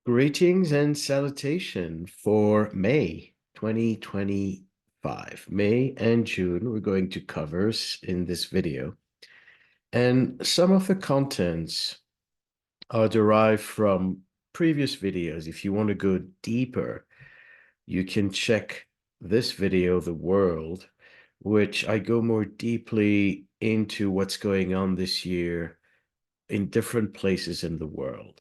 Greetings and salutation for May 2025. May and June we're going to cover in this video. And some of the contents are derived from previous videos. If you want to go deeper, you can check this video, The World, which I go more deeply into what's going on this year in different places in the world.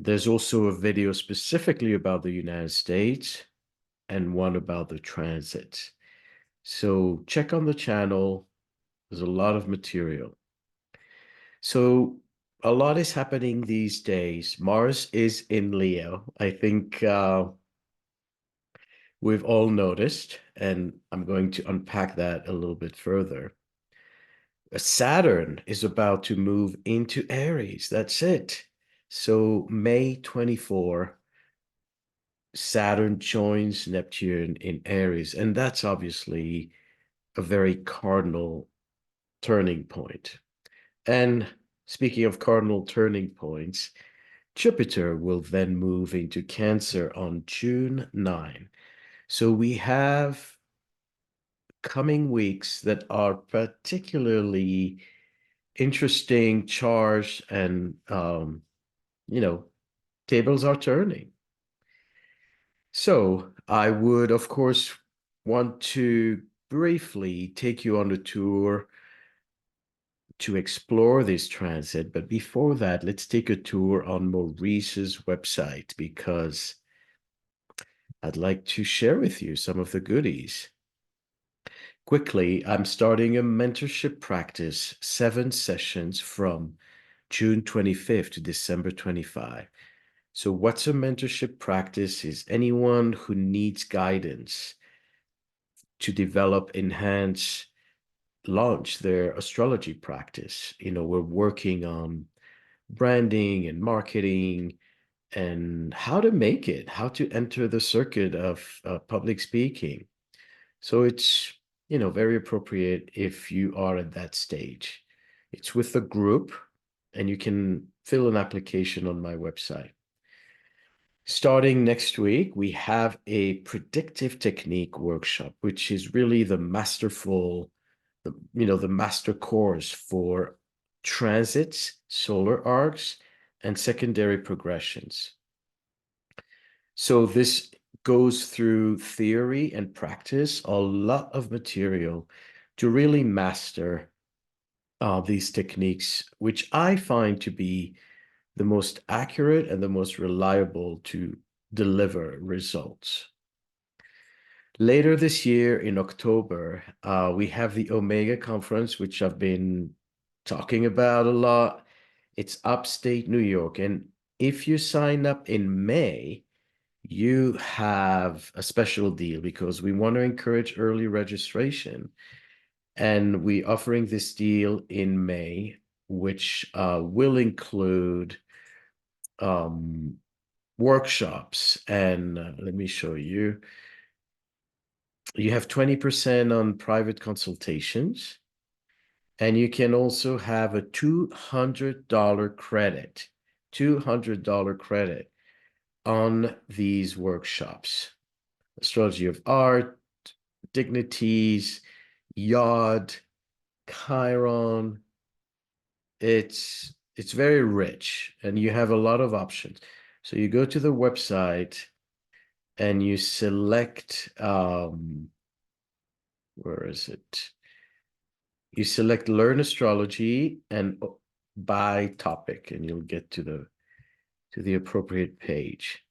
There's also a video specifically about the United States and one about the transit. So check on the channel. There's a lot of material. So a lot is happening these days. Mars is in Leo. I think we've all noticed, and I'm going to unpack that a little bit further. Saturn is about to move into Aries. That's it. So May 24, Saturn joins Neptune in Aries, and that's obviously a very cardinal turning point. And speaking of cardinal turning points, Jupiter will then move into Cancer on June 9. So we have coming weeks that are particularly interesting, charged, and tables are turning. So I would, of course, want to briefly take you on a tour to explore this transit. But before that, let's take a tour on Maurice's website because I'd like to share with you some of the goodies. Quickly, I'm starting a mentorship practice, 7 sessions from June 25th to December 25. So what's a mentorship practice is anyone who needs guidance to develop, enhance, launch their astrology practice. We're working on branding and marketing and how to make it, how to enter the circuit of public speaking. So it's, very appropriate if you are at that stage. It's with a group and you can fill an application on my website. Starting next week, we have a predictive technique workshop, which is really the master course for transits, solar arcs, and secondary progressions. So this goes through theory and practice, a lot of material to really master these techniques, which I find to be the most accurate and the most reliable to deliver results. Later this year in October, we have the Omega Conference, which I've been talking about a lot. It's upstate New York. And if you sign up in May, you have a special deal because we want to encourage early registration. And we're offering this deal in May, which will include workshops. And let me show you. You have 20% on private consultations. And you can also have a $200 credit, $200 credit on these workshops. Astrology of Art, Dignities, Yod, Chiron. It's very rich and you have a lot of options. So you go to the website and you select, where is it? You select Learn Astrology and by topic, and you'll get to the appropriate page.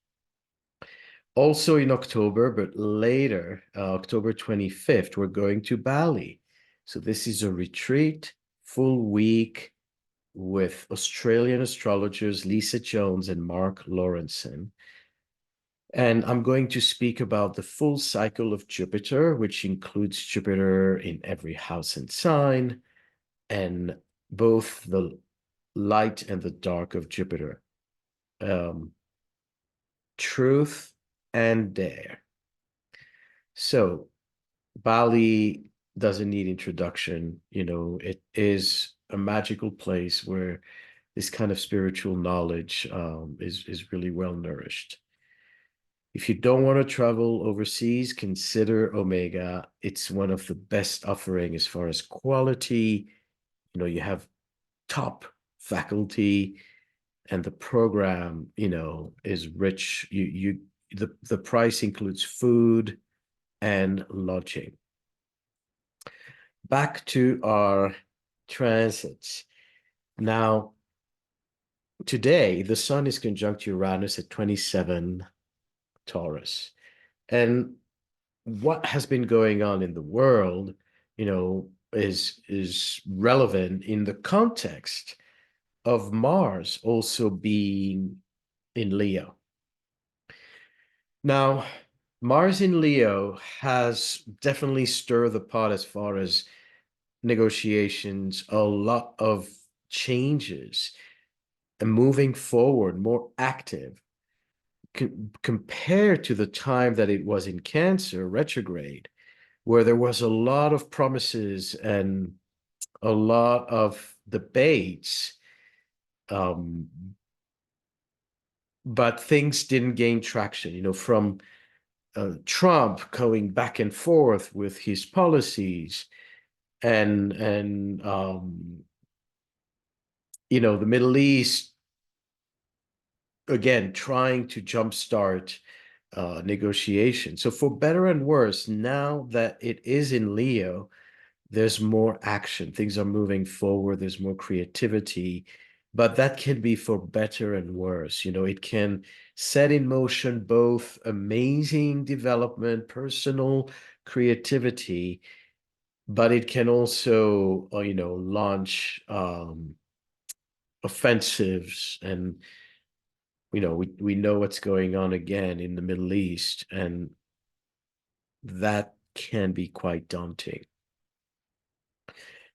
Also in October, but later, October 25th, we're going to Bali. So this is a retreat, full week with Australian astrologers Lisa Jones and Mark Lawrenson. And I'm going to speak about the full cycle of Jupiter, which includes Jupiter in every house and sign, and both the light and the dark of Jupiter. Truth and dare. So Bali doesn't need introduction. It is a magical place where this kind of spiritual knowledge is really well nourished. If you don't want to travel overseas, consider Omega. It's one of the best offering as far as quality. You have top faculty, and the program, is rich. The price includes food and lodging. Back to our transits. Now, today, the sun is conjunct Uranus at 27 Taurus. And what has been going on in the world, is relevant in the context of Mars also being in Leo. Now, Mars in Leo has definitely stirred the pot as far as negotiations, a lot of changes, and moving forward, more active compared to the time that it was in Cancer retrograde, where there was a lot of promises and a lot of debates, but things didn't gain traction, from Trump going back and forth with his policies, and the Middle East again trying to jumpstart negotiation. So for better and worse, now that it is in Leo, there's more action. Things are moving forward. There's more creativity, but that can be for better and worse. It can set in motion both amazing development, personal creativity, but it can also, launch offensives. And we know what's going on again in the Middle East, and that can be quite daunting.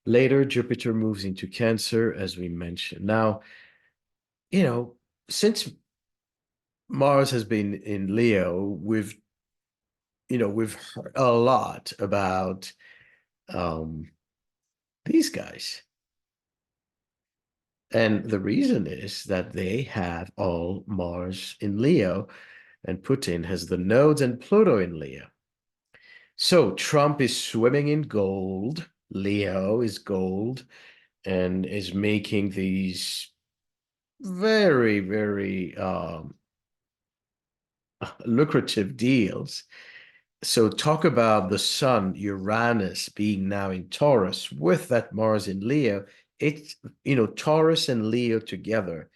Later, Jupiter moves into Cancer, as we mentioned. Now, since Mars has been in Leo, we've heard a lot about these guys. And the reason is that they have all Mars in Leo, and Putin has the nodes and Pluto in Leo. So Trump is swimming in gold. Leo is gold and is making these very, very lucrative deals. So talk about the sun, Uranus being now in Taurus with that Mars in Leo. It's, Taurus and Leo together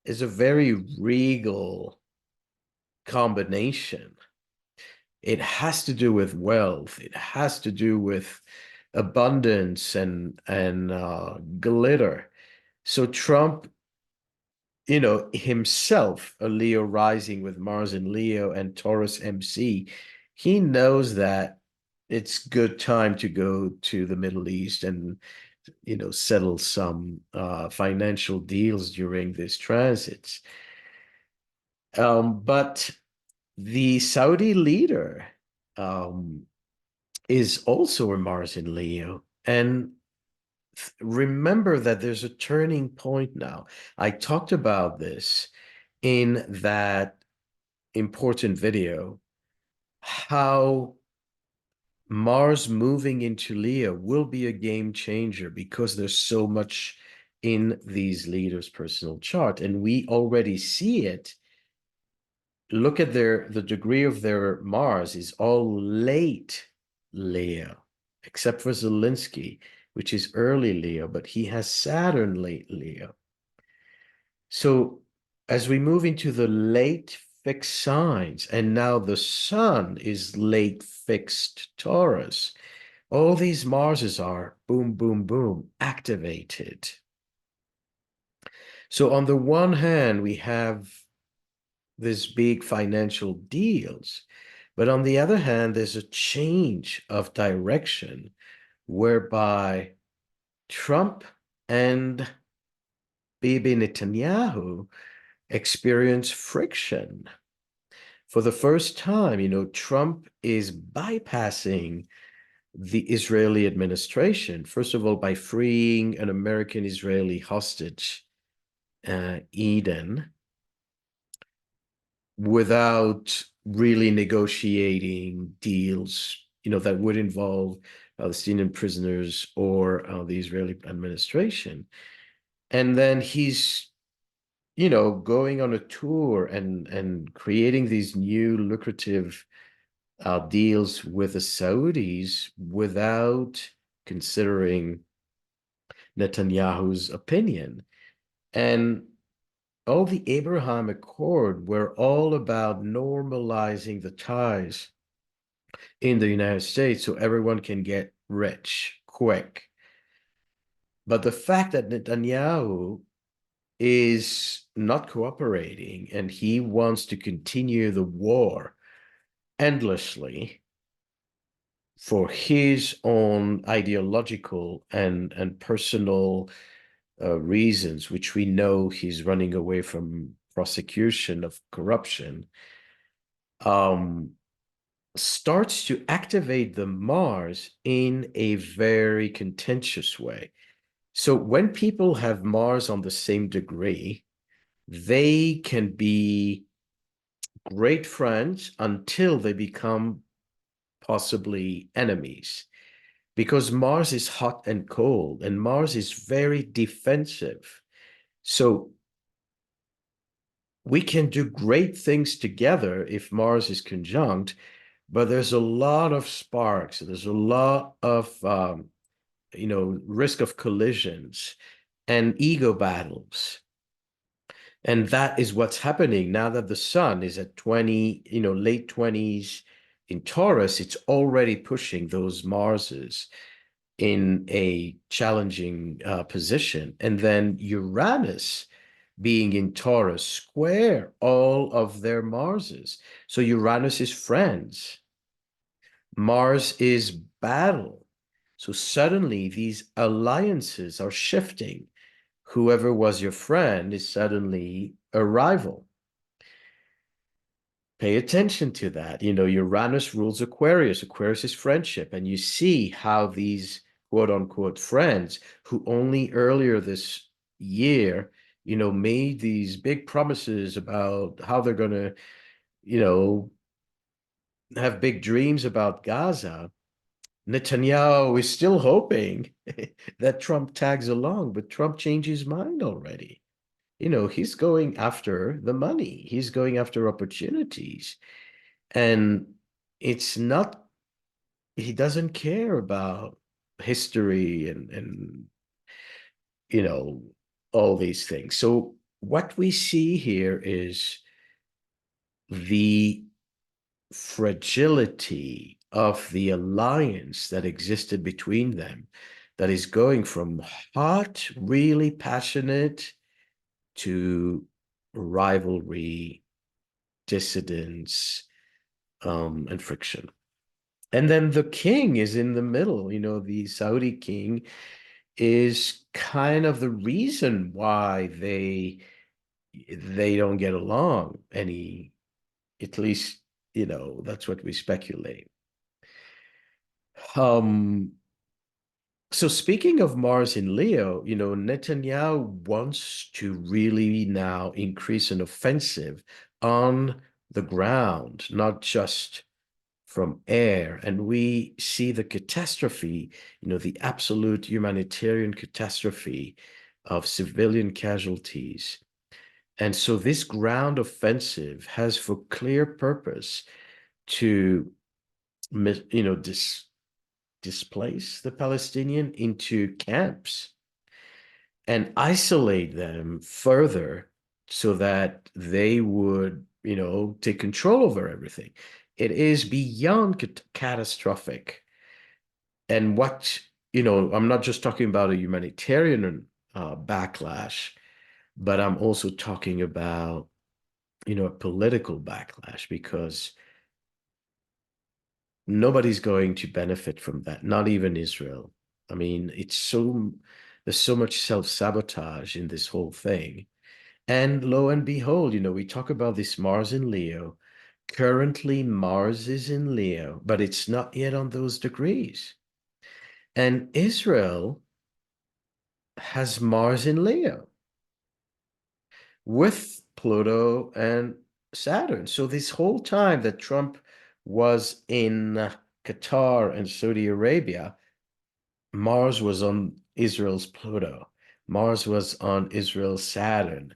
is a very regal combination. It has to do with wealth. It has to do with abundance and glitter. So Trump, himself, a Leo rising with Mars in Leo and Taurus MC, he knows that it's good time to go to the Middle East and, settle some financial deals during this transits. But the Saudi leader is also a Mars in Leo. And remember that there's a turning point now. I talked about this in that important video, how Mars moving into Leo will be a game changer because there's so much in these leaders' personal chart. And we already see it. Look at the degree of their Mars is all late Leo, except for Zelensky, which is early Leo, but he has Saturn late Leo. So as we move into the late fixed signs, and now the sun is late fixed Taurus, all these Marses are boom, boom, boom, activated. So on the one hand, we have these big financial deals, but on the other hand, there's a change of direction whereby Trump and Bibi Netanyahu experience friction. For the first time, Trump is bypassing the Israeli administration, first of all, by freeing an American-Israeli hostage Eden without really negotiating deals, that would involve Palestinian prisoners or the Israeli administration. And then he's, going on a tour and creating these new lucrative deals with the Saudis without considering Netanyahu's opinion. And all the Abraham Accord were all about normalizing the ties in the United States so everyone can get rich quick. But the fact that Netanyahu is not cooperating and he wants to continue the war endlessly for his own ideological and personal reasons, which we know he's running away from prosecution of corruption, um, starts to activate the Mars in a very contentious way. So when people have Mars on the same degree, they can be great friends until they become possibly enemies. Because Mars is hot and cold, and Mars is very defensive. So we can do great things together if Mars is conjunct, but there's a lot of sparks. There's a lot of risk of collisions and ego battles. And that is what's happening now that the sun is at 20, late 20s in Taurus. It's already pushing those Marses in a challenging position. And then Uranus being in Taurus square all of their Marses. So Uranus is friends. Mars is battle. So suddenly these alliances are shifting. Whoever was your friend is suddenly a rival. Pay attention to that. Uranus rules Aquarius. Aquarius is friendship. And you see how these quote unquote friends who only earlier this year, made these big promises about how they're going to, have big dreams about Gaza. Netanyahu is still hoping that Trump tags along, but Trump changed his mind already. He's going after the money, he's going after opportunities. And it's not, he doesn't care about history and all these things. So what we see here is the fragility of the alliance that existed between them, that is going from hot, really passionate, to rivalry, dissidence, and friction. And then the king is in the middle. The Saudi king is kind of the reason why they don't get along any, at least, that's what we speculate. Um, so speaking of Mars in Leo, Netanyahu wants to really now increase an offensive on the ground, not just from air. And we see the catastrophe, the absolute humanitarian catastrophe of civilian casualties. And so this ground offensive has for clear purpose to, displace the Palestinian into camps and isolate them further so that they would, take control over everything. It is beyond catastrophic. And I'm not just talking about a humanitarian backlash, but I'm also talking about, a political backlash, because nobody's going to benefit from that, not even Israel. I mean, there's so much self-sabotage in this whole thing. And lo and behold, we talk about this Mars in Leo. Currently, Mars is in Leo, but it's not yet on those degrees. And Israel has Mars in Leo. with Pluto and Saturn. So this whole time that Trump was in Qatar and Saudi Arabia, Mars was on Israel's Pluto. Mars was on Israel's Saturn.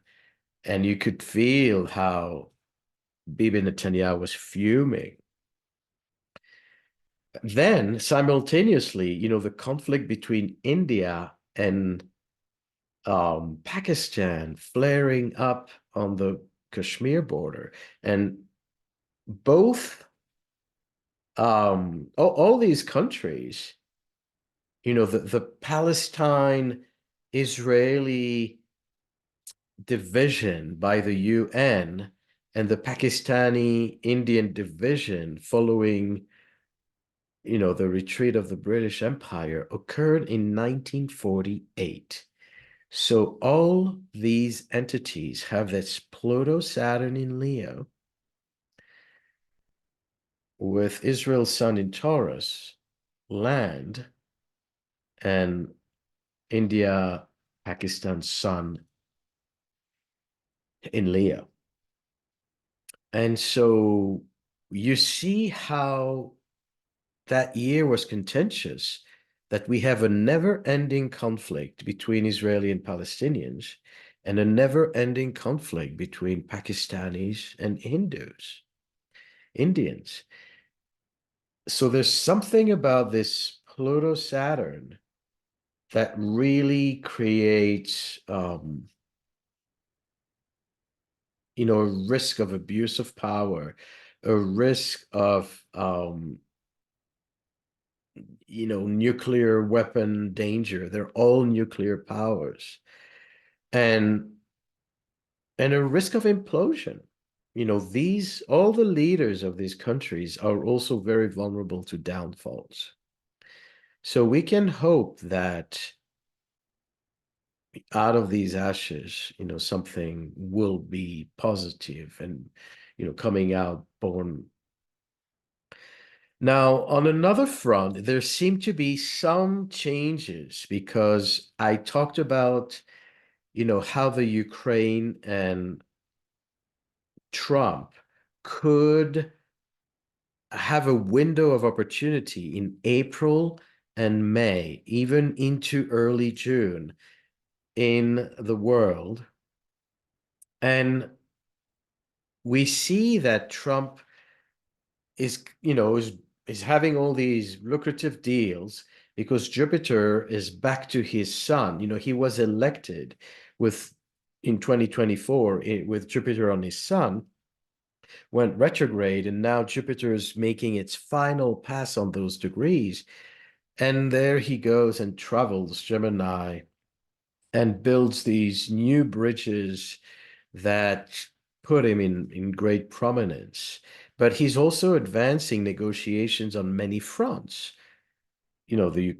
And you could feel how Bibi Netanyahu was fuming. Then simultaneously, the conflict between India and Pakistan flaring up on the Kashmir border. And both, all these countries, the Palestine Israeli division by the UN and the Pakistani Indian division following the retreat of the British Empire occurred in 1948. So all these entities have this Pluto Saturn in Leo with Israel's sun in Taurus, land, and India, Pakistan's sun in Leo. And so you see how that year was contentious, that we have a never-ending conflict between Israeli and Palestinians and a never-ending conflict between Pakistanis and Indians. So there's something about this Pluto Saturn that really creates a risk of abuse of power, a risk of nuclear weapon danger. They're all nuclear powers. And a risk of implosion. All the leaders of these countries are also very vulnerable to downfalls. So we can hope that out of these ashes, something will be positive and, coming out born. Now, on another front, there seem to be some changes because I talked about, how the Ukraine and Trump could have a window of opportunity in April and May, even into early June in the world. And we see that Trump is having all these lucrative deals because Jupiter is back to his sun. He was elected in 2024 with Jupiter on his sun, went retrograde, and now Jupiter is making its final pass on those degrees. And there he goes and travels Gemini and builds these new bridges that put him in great prominence. But he's also advancing negotiations on many fronts. The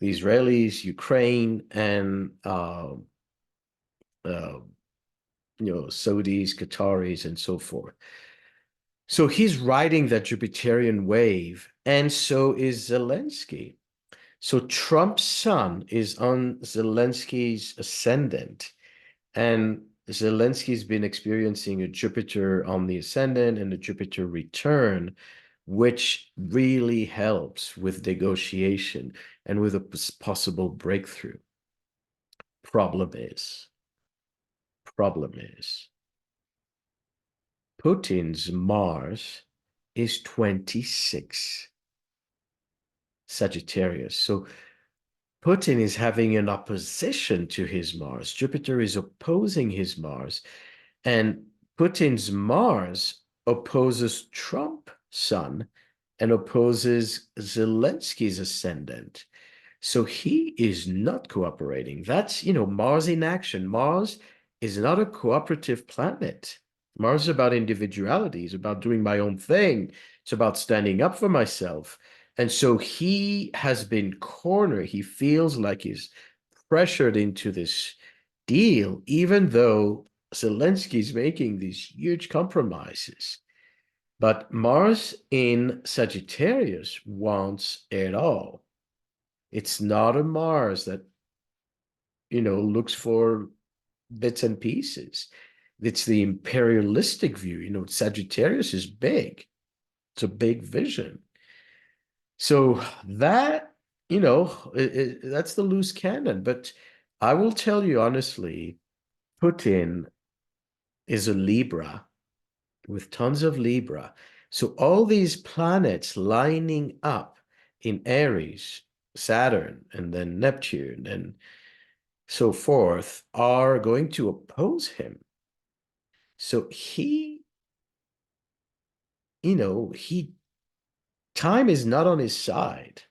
Israelis, Ukraine, and Saudis, Qataris, and so forth. So he's riding that Jupiterian wave, and so is Zelensky. So Trump's sun is on Zelensky's ascendant, and Zelensky's been experiencing a Jupiter on the ascendant and a Jupiter return, which really helps with negotiation and with a possible breakthrough. Problem is, Putin's Mars is 26 Sagittarius. So Putin is having an opposition to his Mars. Jupiter is opposing his Mars. And Putin's Mars opposes Trump's sun and opposes Zelensky's ascendant. So he is not cooperating. That's, Mars in action. Mars is not a cooperative planet. Mars is about individuality. It's about doing my own thing. It's about standing up for myself. And so he has been cornered. He feels like he's pressured into this deal, even though Zelensky's making these huge compromises. But Mars in Sagittarius wants it all. It's not a Mars that, looks for bits and pieces. it's the imperialistic view. Sagittarius is big. It's a big vision. So that, that's the loose cannon. But I will tell you honestly, Putin is a Libra with tons of Libra. So all these planets lining up in Aries, Saturn, and then Neptune, and so forth, are going to oppose him. So he time is not on his side.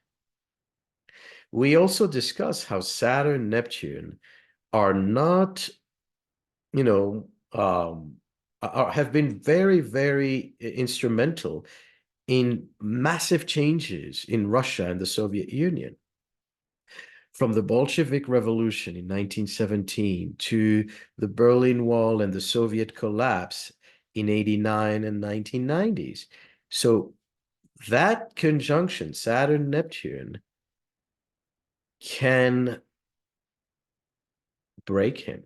We also discuss how Saturn, Neptune are not, you know, have been very, very instrumental in massive changes in Russia and the Soviet Union. From the Bolshevik Revolution in 1917 to the Berlin Wall and the Soviet collapse in 89 and 1990s. So that conjunction, Saturn-Neptune, can break him.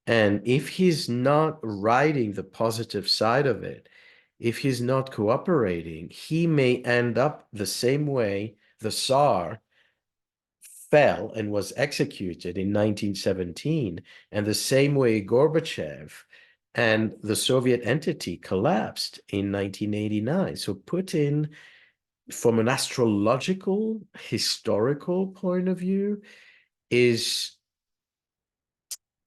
And if he's not riding the positive side of it, if he's not cooperating, he may end up the same way the Tsar fell and was executed in 1917, and the same way Gorbachev and the Soviet entity collapsed in 1989. So Putin, from an astrological, historical point of view, is,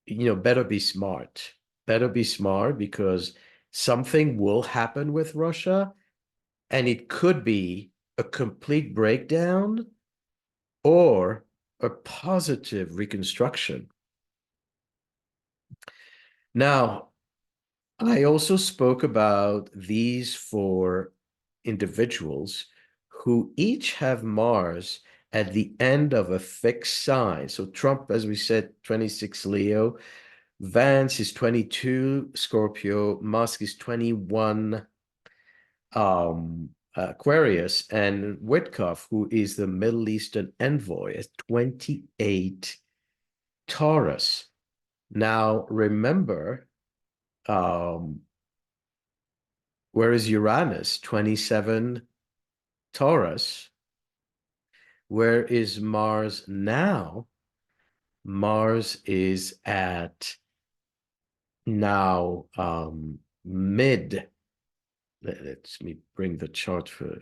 better be smart. Better be smart, because something will happen with Russia, and it could be a complete breakdown or a positive reconstruction. Now, I also spoke about these four individuals who each have Mars at the end of a fixed sign. So Trump, as we said, 26 Leo, Vance is 22 Scorpio, Musk is 21 Aquarius, and Witkoff, who is the Middle Eastern envoy, is 28 Taurus. Now, remember, where is Uranus? 27 Taurus. Where is Mars now? Mars is at now mid. Let me bring the chart for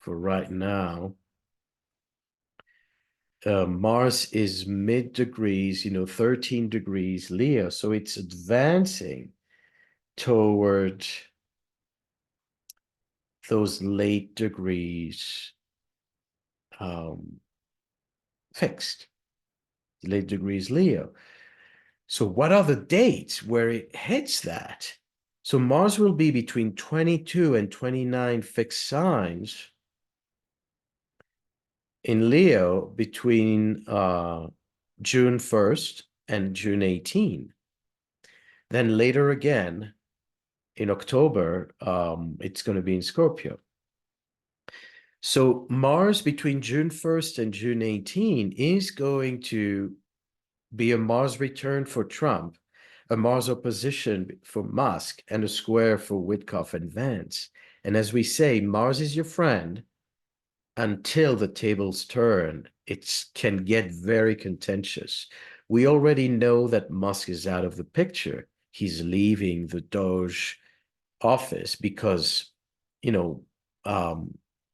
right now. Mars is mid degrees, 13 degrees Leo. So it's advancing toward those late degrees fixed, late degrees Leo. So what are the dates where it hits that? So Mars will be between 22 and 29 fixed signs in Leo between June 1st and June 18. Then later again in October, it's going to be in Scorpio. So Mars between June 1st and June 18 is going to be a Mars return for Trump, a Mars opposition for Musk, and a square for Witkoff and Vance. And as we say, Mars is your friend until the tables turn. It can get very contentious. We already know that Musk is out of the picture. He's leaving the Doge office because,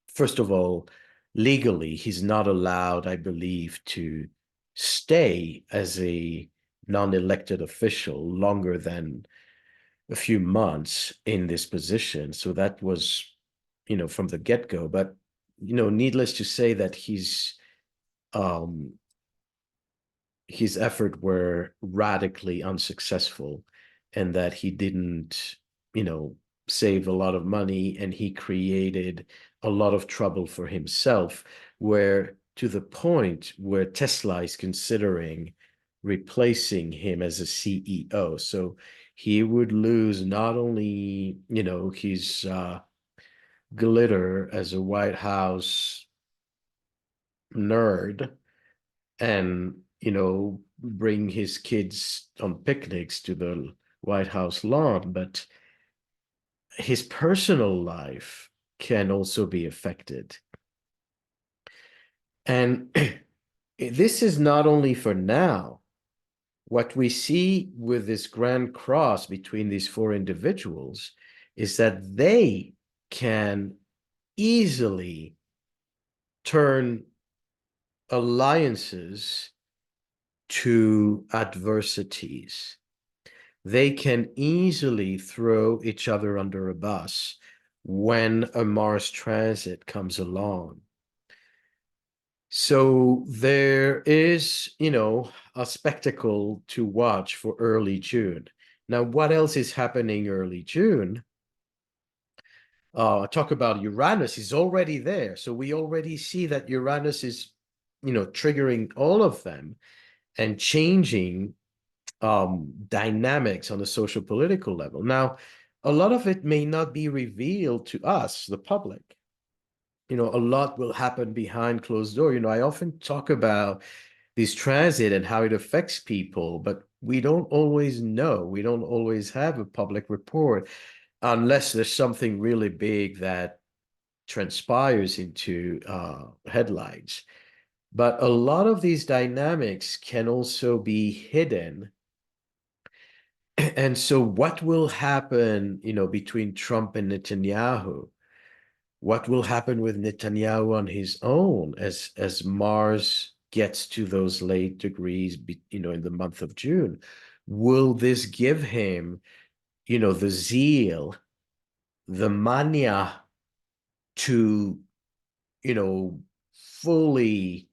first of all, legally, he's not allowed, I believe, to stay as a non-elected official longer than a few months in this position. So that was, from the get-go. But, needless to say that his efforts were radically unsuccessful, and that he didn't, save a lot of money, and he created a lot of trouble for himself, where to the point where Tesla is considering replacing him as a CEO. So he would lose not only, his glitter as a White House nerd, and bring his kids on picnics to the White House lawn, but his personal life can also be affected. And this is not only for now. What we see with this grand cross between these four individuals is that they can easily turn alliances to adversities. They can easily throw each other under a bus when a Mars transit comes along. So there is, a spectacle to watch for early June. Now, what else is happening early June? Talk about Uranus is already there. So we already see that Uranus is, triggering all of them and changing dynamics on the social political level. Now, a lot of it may not be revealed to us, the public. A lot will happen behind closed door. I often talk about this transit and how it affects people, but we don't always know. We don't always have a public report unless there's something really big that transpires into headlines. But a lot of these dynamics can also be hidden. And so what will happen, between Trump and Netanyahu? What will happen with Netanyahu on his own as Mars gets to those late degrees, in the month of June? Will this give him, the zeal, the mania to, fully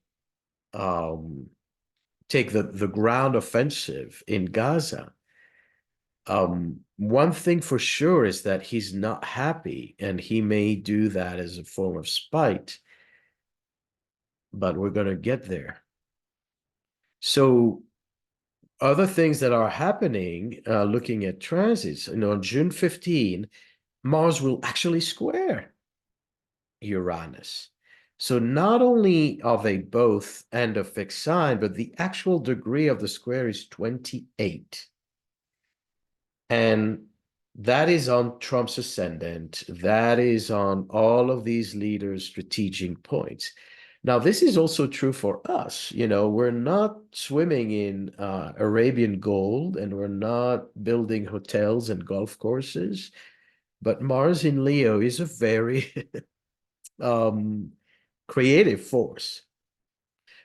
take the ground offensive in Gaza? One thing for sure is that he's not happy, and he may do that as a form of spite, but we're going to get there. So other things that are happening, looking at transits, on June 15, Mars will actually square Uranus. So not only are they both end of fixed sign, but the actual degree of the square is 28. And that is on Trump's ascendant. That is on all of these leaders' strategic points. Now, this is also true for us. We're not swimming in Arabian gold, and we're not building hotels and golf courses. But Mars in Leo is a very creative force.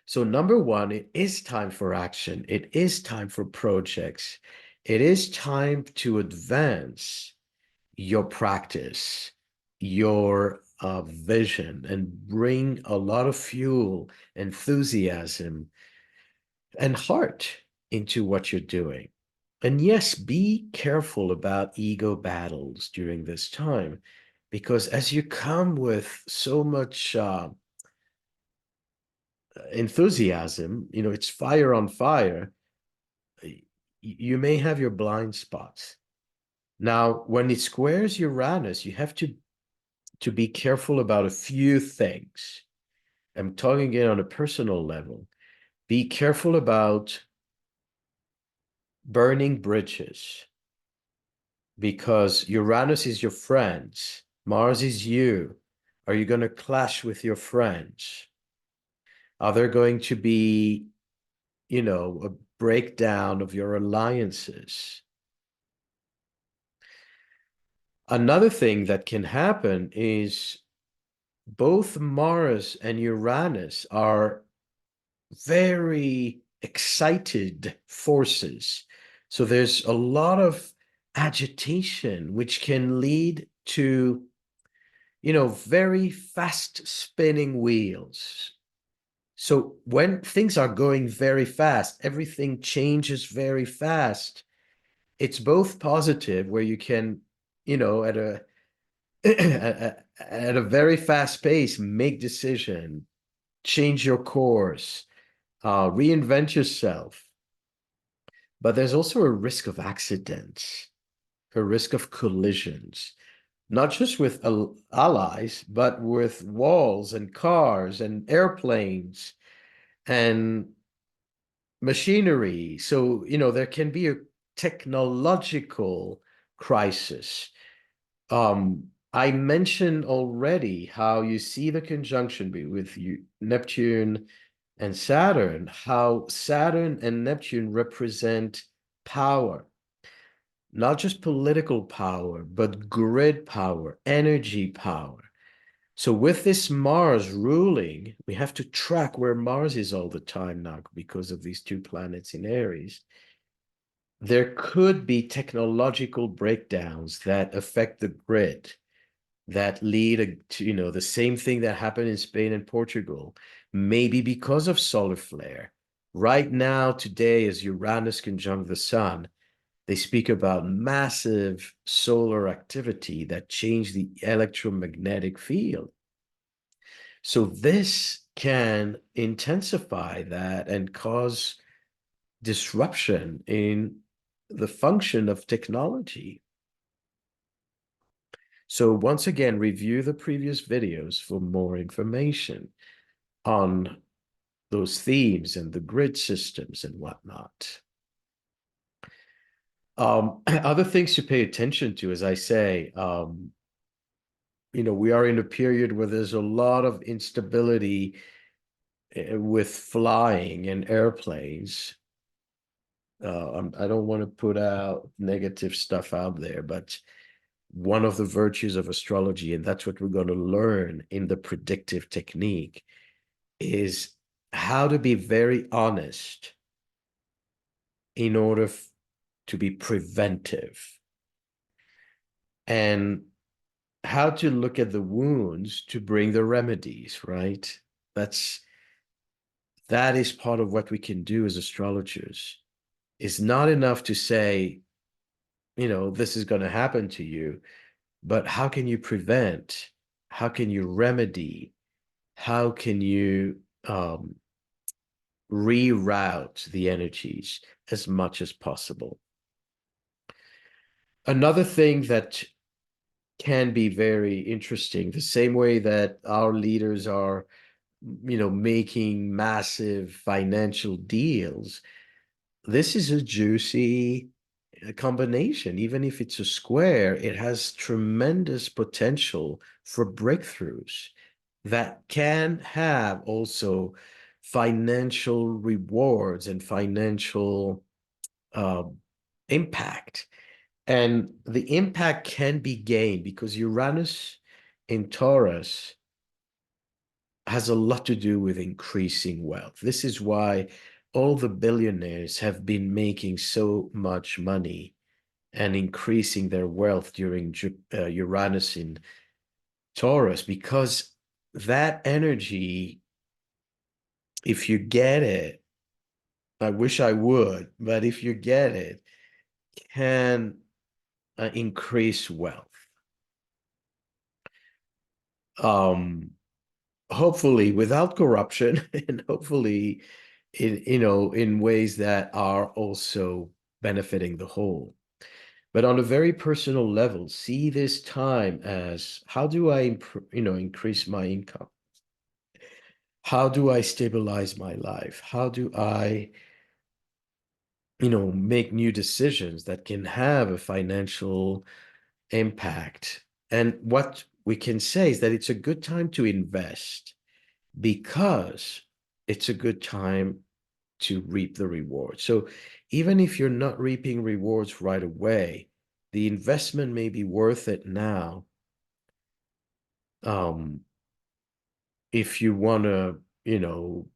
So number one, it is time for action. It is time for projects. It is time to advance your practice, your vision, and bring a lot of fuel, enthusiasm, and heart into what you're doing. And yes, be careful about ego battles during this time, because as you come with so much enthusiasm, it's fire on fire, you may have your blind spots. Now, when it squares Uranus, you have to be careful about a few things. I'm talking again on a personal level. Be careful about burning bridges, because Uranus is your friends, Mars is you. Are you going to clash with your friends? Are there going to be, a breakdown of your alliances? Another thing that can happen is both Mars and Uranus are very excited forces. So there's a lot of agitation, which can lead to, very fast spinning wheels. So when things are going very fast, everything changes very fast. It's both positive, where you can, at a at a very fast pace, make decision, change your course, reinvent yourself. But there's also a risk of accidents, a risk of collisions, not just with allies, but with walls and cars and airplanes. And machinery. So, there can be a technological crisis. I mentioned already how you see the conjunction with Neptune and Saturn, how Saturn and Neptune represent power, not just political power, but grid power, energy power. So with this Mars ruling, we have to track where Mars is all the time now because of these two planets in Aries. There could be technological breakdowns that affect the grid that lead to, the same thing that happened in Spain and Portugal, maybe because of solar flare. Right now, today, as Uranus conjunct the sun, they speak about massive solar activity that changed the electromagnetic field. So this can intensify that and cause disruption in the function of technology. So once again, review the previous videos for more information on those themes and the grid systems and whatnot. Other things to pay attention to, as I say, we are in a period where there's a lot of instability with flying and airplanes. I don't want to put out negative stuff out there, but one of the virtues of astrology, and that's what we're going to learn in the predictive technique, is how to be very honest in order to be preventive, and how to look at the wounds to bring the remedies, right? That is part of what we can do as astrologers. It's not enough to say, this is going to happen to you, but how can you prevent? How can you remedy? How can you reroute the energies as much as possible? Another thing that can be very interesting, the same way that our leaders are, making massive financial deals, this is a juicy combination. Even if it's a square, it has tremendous potential for breakthroughs that can have also financial rewards and financial uh, impact. And the impact can be gained because Uranus in Taurus has a lot to do with increasing wealth. This is why all the billionaires have been making so much money and increasing their wealth during Uranus in Taurus, because that energy, if you get it, I wish I would, but if you get it, can increase wealth. Hopefully without corruption and hopefully in ways that are also benefiting the whole. But on a very personal level, see this time as, how do I increase my income? How do I stabilize my life? How do I make new decisions that can have a financial impact? And what we can say is that it's a good time to invest, because it's a good time to reap the reward. So even if you're not reaping rewards right away, the investment may be worth it now. If you want to,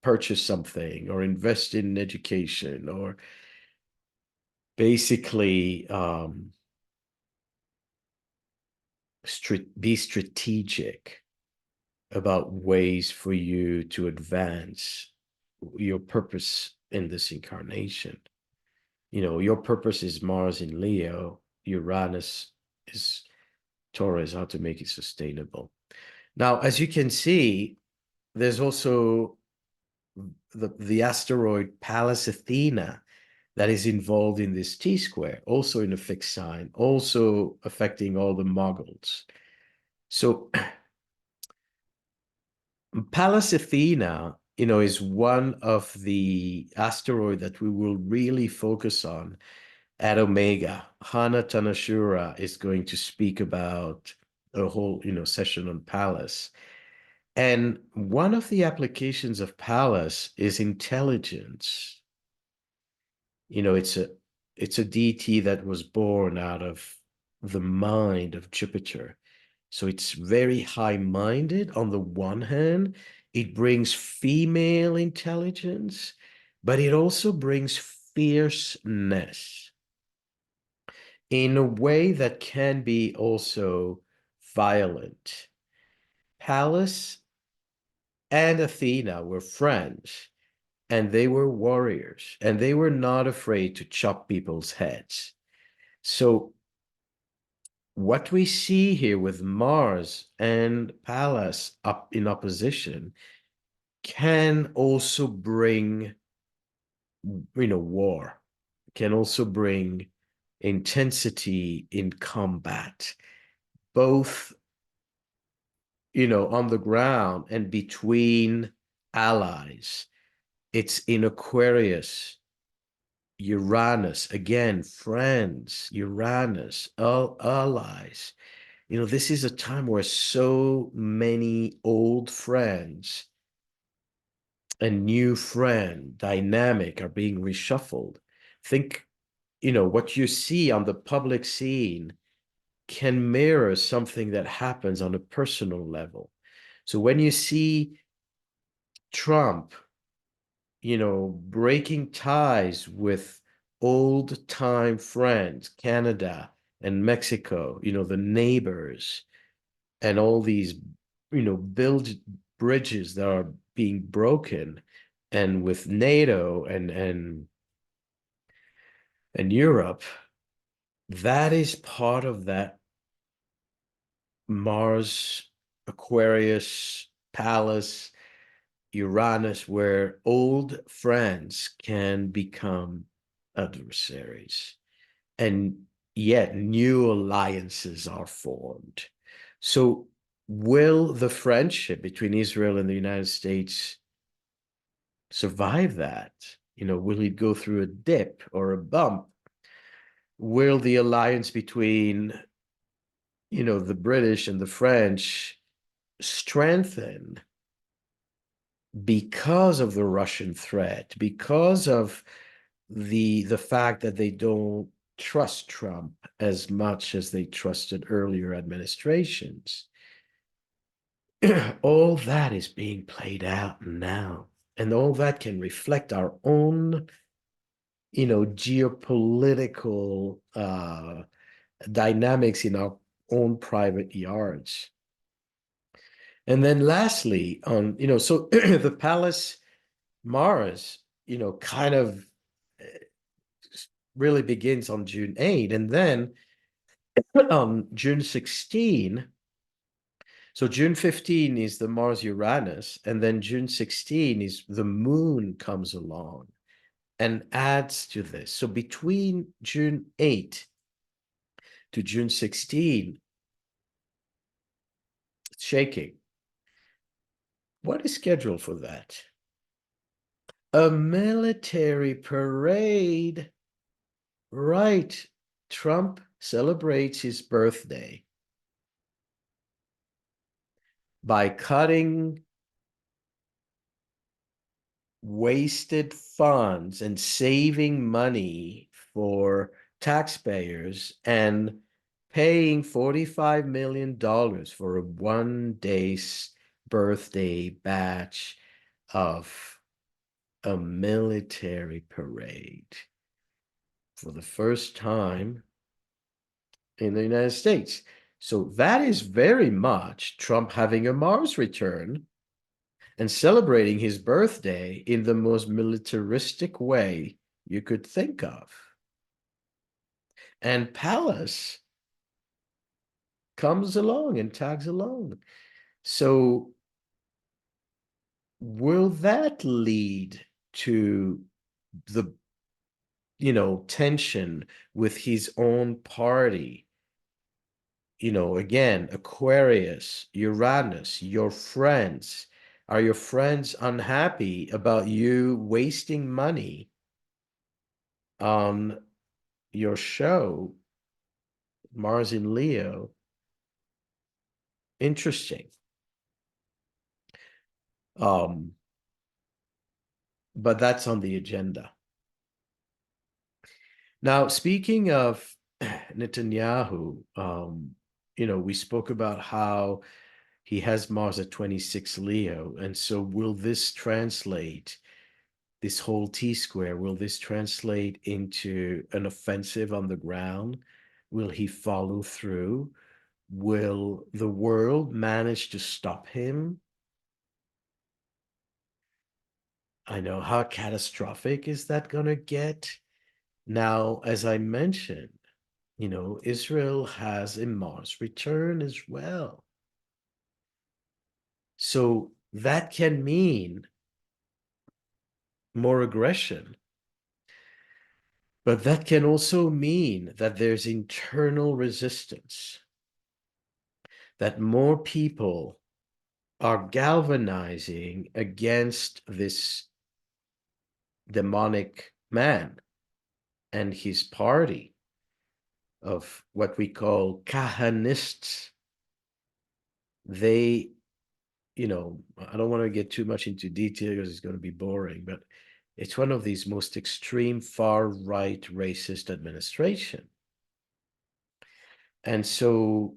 purchase something or invest in education, or basically be strategic about ways for you to advance your purpose in this incarnation. Your purpose is Mars in Leo, Uranus is Taurus, how to make it sustainable. Now, as you can see, there's also the asteroid Pallas Athena that is involved in this T-square, also in a fixed sign, also affecting all the moguls. So Pallas Athena is one of the asteroid that we will really focus on at Omega. Hana Tanashura is going to speak about a whole, session on Pallas. And one of the applications of Pallas is intelligence. It's a deity that was born out of the mind of Jupiter. So it's very high-minded. On the one hand, it brings female intelligence, but it also brings fierceness in a way that can be also violent. Pallas and Athena were friends, and they were warriors, and they were not afraid to chop people's heads. So what we see here with Mars and Pallas up in opposition can also bring, war, can also bring intensity in combat, both, on the ground and between allies. It's in Aquarius, Uranus, again, friends, Uranus, allies. This is a time where so many old friends and new friend dynamic are being reshuffled. Think, what you see on the public scene can mirror something that happens on a personal level. So when you see Trump, breaking ties with old time friends, Canada and Mexico, the neighbors, and all these, build bridges that are being broken, and with NATO and Europe, that is part of that Mars, Aquarius, Pallas, Uranus, where old friends can become adversaries, and yet new alliances are formed. So will the friendship between Israel and the United States survive that? Will it go through a dip or a bump? Will the alliance between, the British and the French strengthen because of the Russian threat, because of the fact that they don't trust Trump as much as they trusted earlier administrations? All that is being played out now, and all that can reflect our own, geopolitical dynamics in our own private yards. And then lastly, on, so the Pallas Mars, kind of really begins on June 8, and then on June 16. So June 15 is the Mars Uranus, and then June 16 is the moon comes along and adds to this. So between June 8 to June 16, it's shaking. What is scheduled for that? A military parade. Right. Trump celebrates his birthday by cutting wasted funds and saving money for taxpayers and paying $45 million for a one-day birthday batch of a military parade for the first time in the United States. So that is very much Trump having a Mars return and celebrating his birthday in the most militaristic way you could think of. And Pallas comes along and tags along. So will that lead to the, tension with his own party? Again, Aquarius, Uranus, your friends, Are your friends unhappy about you wasting money on your show, Mars in Leo? Interesting. Um, but that's on the agenda. Now, speaking of Netanyahu, we spoke about how he has Mars at 26 Leo. And so will this translate, this whole T-square, will this translate into an offensive on the ground? Will he follow through? Will the world manage to stop him? I know, how catastrophic is that going to get? Now, as I mentioned, Israel has a Mars return as well. So that can mean more aggression, but that can also mean that there's internal resistance, that more people are galvanizing against this demonic man and his party of what we call kahanists. They, I don't want to get too much into detail because it's going to be boring, but it's one of these most extreme far-right racist administration. And so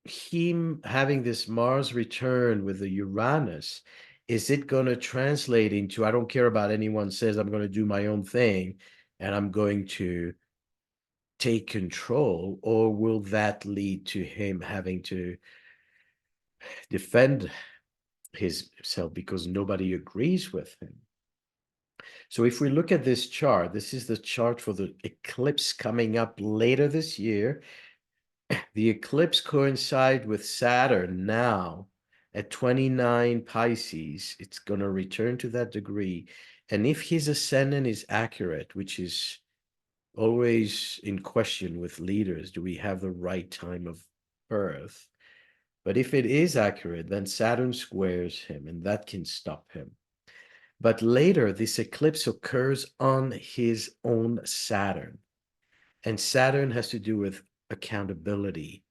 him having this Mars return with the Uranus, is it going to translate into, I don't care about anyone says, I'm going to do my own thing and I'm going to take control, or will that lead to him having to defend himself because nobody agrees with him? So if we look at this chart, this is the chart for the eclipse coming up later this year. The eclipse coincides with Saturn now at 29 Pisces. It's going to return to that degree. And if his ascendant is accurate, which is always in question with leaders, do we have the right time of birth? But if it is accurate, then Saturn squares him, and that can stop him. But later, this eclipse occurs on his own Saturn. And Saturn has to do with accountability,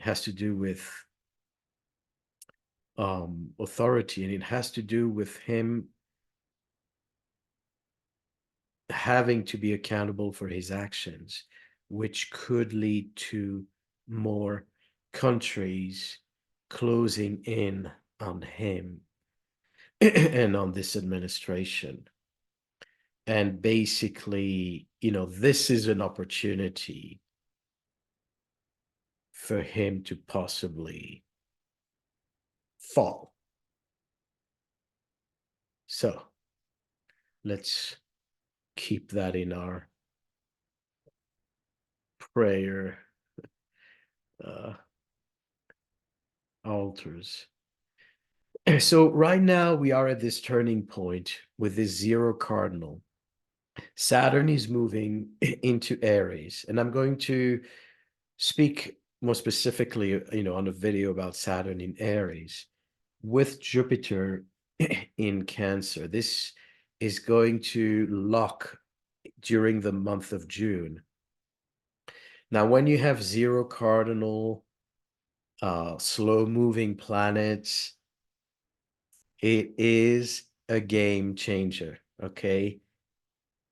has to do with authority, and it has to do with him having to be accountable for his actions, which could lead to more countries closing in on him and on this administration. And basically, this is an opportunity for him to possibly fall. So let's keep that in our prayer altars. So right now we are at this turning point with this zero cardinal. Saturn is moving into Aries, and I'm going to speak more specifically, on a video about Saturn in Aries with Jupiter in Cancer. This is going to lock during the month of June. Now, when you have zero cardinal, slow-moving planets, it is a game changer, okay?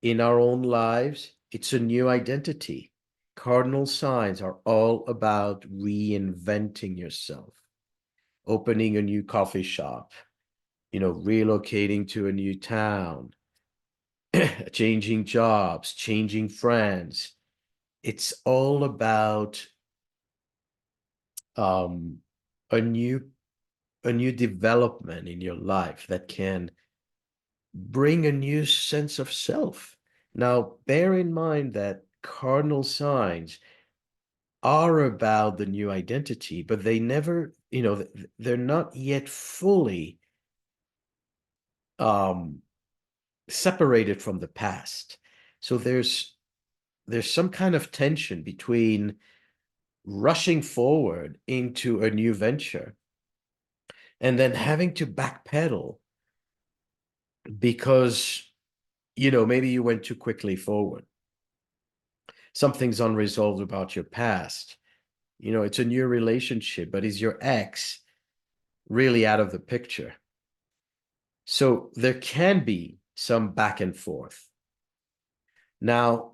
In our own lives, it's a new identity. Cardinal signs are all about reinventing yourself, opening a new coffee shop, relocating to a new town, changing jobs, changing friends. It's all about a new development in your life that can bring a new sense of self. Now, bear in mind that cardinal signs are about the new identity, but they never, they're not yet fully separated from the past. So there's some kind of tension between rushing forward into a new venture and then having to backpedal because, maybe you went too quickly forward. Something's unresolved about your past. It's a new relationship, but is your ex really out of the picture? So there can be some back and forth. Now,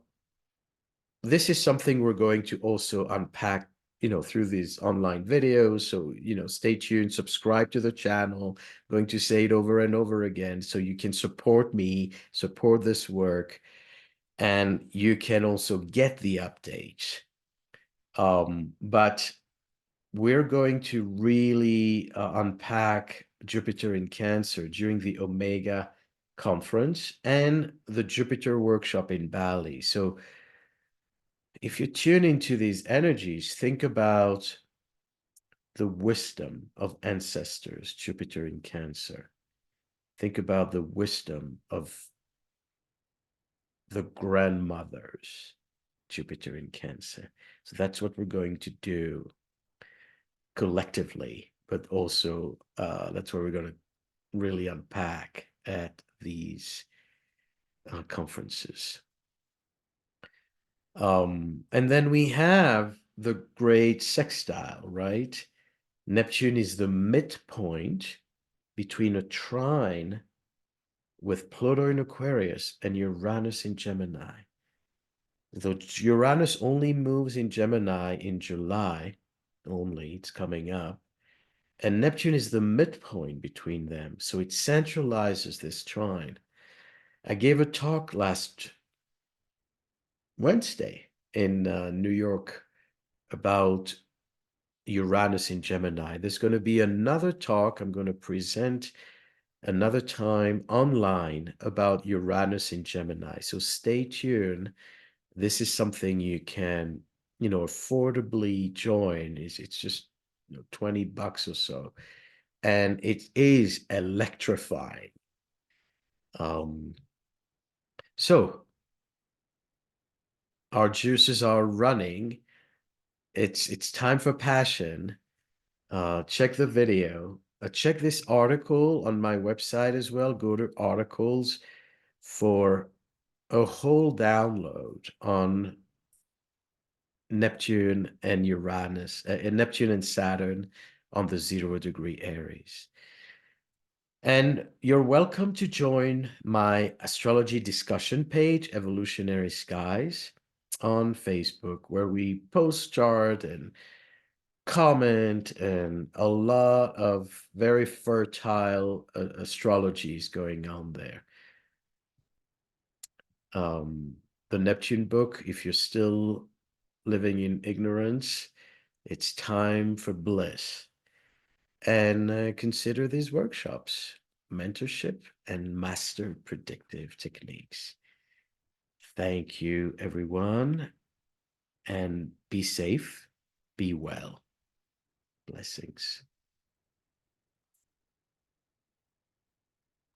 this is something we're going to also unpack, through these online videos. So, stay tuned, subscribe to the channel. I'm going to say it over and over again so you can support me, support this work, and you can also get the updates. But we're going to really unpack Jupiter in Cancer during the Omega conference and the Jupiter workshop in Bali. So if you tune into these energies, think about the wisdom of ancestors, Jupiter in Cancer. Think about the wisdom of the grandmothers, Jupiter in Cancer. So that's what we're going to do collectively, but also that's what we're going to really unpack at these conferences. And then we have the great sextile, right? Neptune is the midpoint between a trine with Pluto in Aquarius and Uranus in Gemini. Though Uranus only moves in Gemini in July, only, it's coming up. And Neptune is the midpoint between them, so it centralizes this trine. I gave a talk last Wednesday in New York about Uranus in Gemini. There's going to be another talk I'm going to present another time online about Uranus in Gemini. So stay tuned. This is something you can, affordably join. It's just $20 or so. And it is electrifying. So our juices are running. It's time for passion. Check the video. Check this article on my website as well. Go to articles for a whole download on Neptune and Uranus, Neptune and Saturn on the 0-degree Aries. And you're welcome to join my astrology discussion page, Evolutionary Skies, on Facebook, where we post chart and comment and a lot of very fertile astrologies going on there. The Neptune book, if you're still living in ignorance, it's time for bliss. And consider these workshops, mentorship and master predictive techniques. Thank you, everyone, and be safe, be well. Blessings.